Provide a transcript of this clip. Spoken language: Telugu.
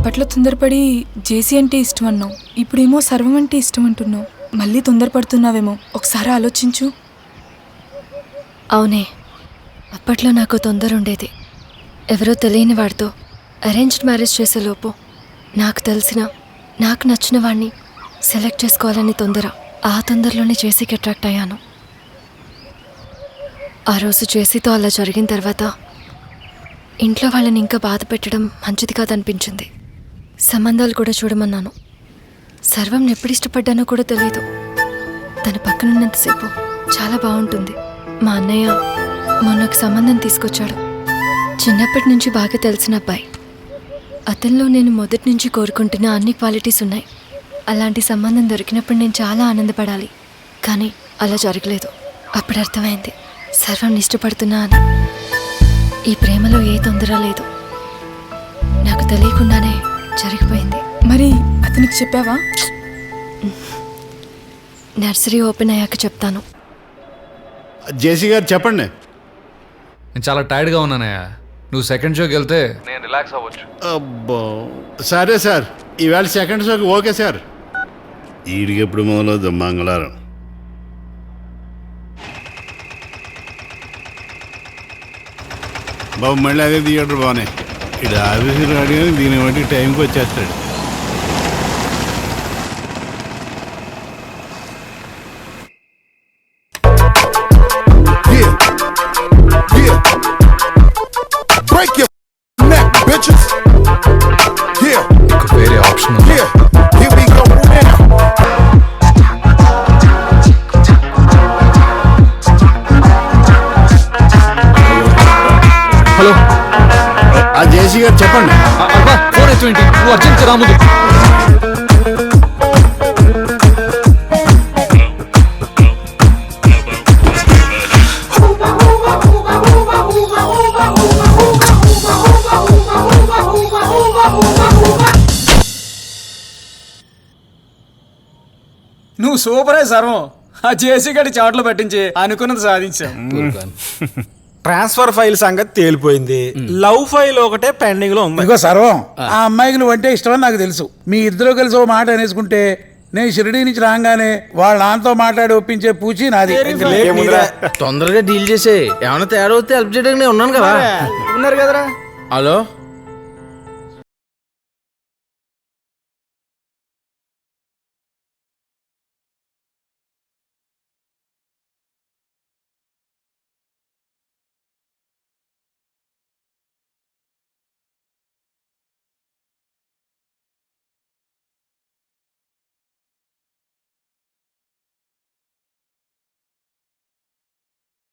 అప్పట్లో తొందరపడి జేసీ అంటే ఇష్టం అన్నావు, ఇప్పుడేమో సర్వం అంటే ఇష్టం అంటున్నావు. మళ్ళీ తొందరపడుతున్నావేమో, ఒకసారి ఆలోచించు. అవునే, అప్పట్లో నాకు తొందర ఉండేది. ఎవరో తెలియని వాడితో అరేంజ్డ్ మ్యారేజ్ చేసేలోపు నాకు తెలిసిన, నాకు నచ్చిన వాడిని సెలెక్ట్ చేసుకోవాలని తొందర. ఆ తొందరలోనే జేసీకి అట్రాక్ట్ అయ్యాను. ఆ రోజు జేసీతో అలా జరిగిన తర్వాత ఇంట్లో వాళ్ళని ఇంకా బాధ పెట్టడం మంచిది కాదనిపించింది. సంబంధాలు కూడా చూడమన్నాను. సర్వం ఎప్పుడు ఇష్టపడ్డానో కూడా తెలియదు. తన పక్కనున్నంతసేపు చాలా బాగుంటుంది. మా అన్నయ్య మొన్నొక సంబంధం తీసుకొచ్చాడు. చిన్నప్పటి నుంచి బాగా తెలిసిన అబ్బాయి. అతనిలో నేను మొదటి నుంచి కోరుకుంటున్న అన్ని క్వాలిటీస్ ఉన్నాయి. అలాంటి సంబంధం దొరికినప్పుడు నేను చాలా ఆనందపడాలి, కానీ అలా జరగలేదు. అప్పుడు అర్థమైంది సర్వం ఇష్టపడుతున్నా అని. ఈ ప్రేమలో ఏ తొందర లేదు, నాకు తెలియకుండానే జరిగిపోయింది. మరి అతనికి చెప్పావా? నర్సరీ ఓపెన్ అయ్యాక చెప్తాను. జేసీ గారు చెప్పండి. నేను చాలా టైర్డ్గా ఉన్నానయ్యా. నువ్వు సెకండ్ షోకి వెళ్తే నేను రిలాక్స్ అవ్వచ్చు. అబ్బో సరే సార్, ఈవేళ సెకండ్ షోకి ఓకే సార్. ఈడికి ఎప్పుడు మొదలవుద్దు మంగళవారం. బాబు మళ్ళీ అదే థియేటర్ బాగున్నాయి. ఇది ఆఫీసు రాడు కానీ దీని బట్టి టైంకి వచ్చేస్తాడు. వేరే ఆప్షన్ ఉంది. హలో, జేసీ గారు చెప్పండి. ఫోన్ ఎత్తువేంటి? నువ్వు అర్జెంట్ రాముదు. నువ్వు సూపరే సర్వం. ఆ జేసీ గడి చాట్లో పెట్టించి అనుకున్నది సాధించాం. ట్రాన్స్ఫర్ ఫైల్ సంగతి తేలిపోయింది. లవ్ ఫైల్ ఒకటే పెండింగ్ లో ఉంది. ఇదిగో సర్వం, ఆ అమ్మాయికి నువ్వు అంటే ఇష్టమని నాకు తెలుసు. మీ ఇద్దరు కలిసి ఓ మాట అనేసుకుంటే నేను షిరిడీ నుంచి రాగానే వాళ్ళ నాన్నతో మాట్లాడి ఒప్పించే పూచి నాది. తొందరగా డీల్ చేసే, ఏమైనా తేడా వస్తే హెల్ప్ చేయడానికి నేను ఉన్నాను కదా. ఉన్నారు కదరా. హలో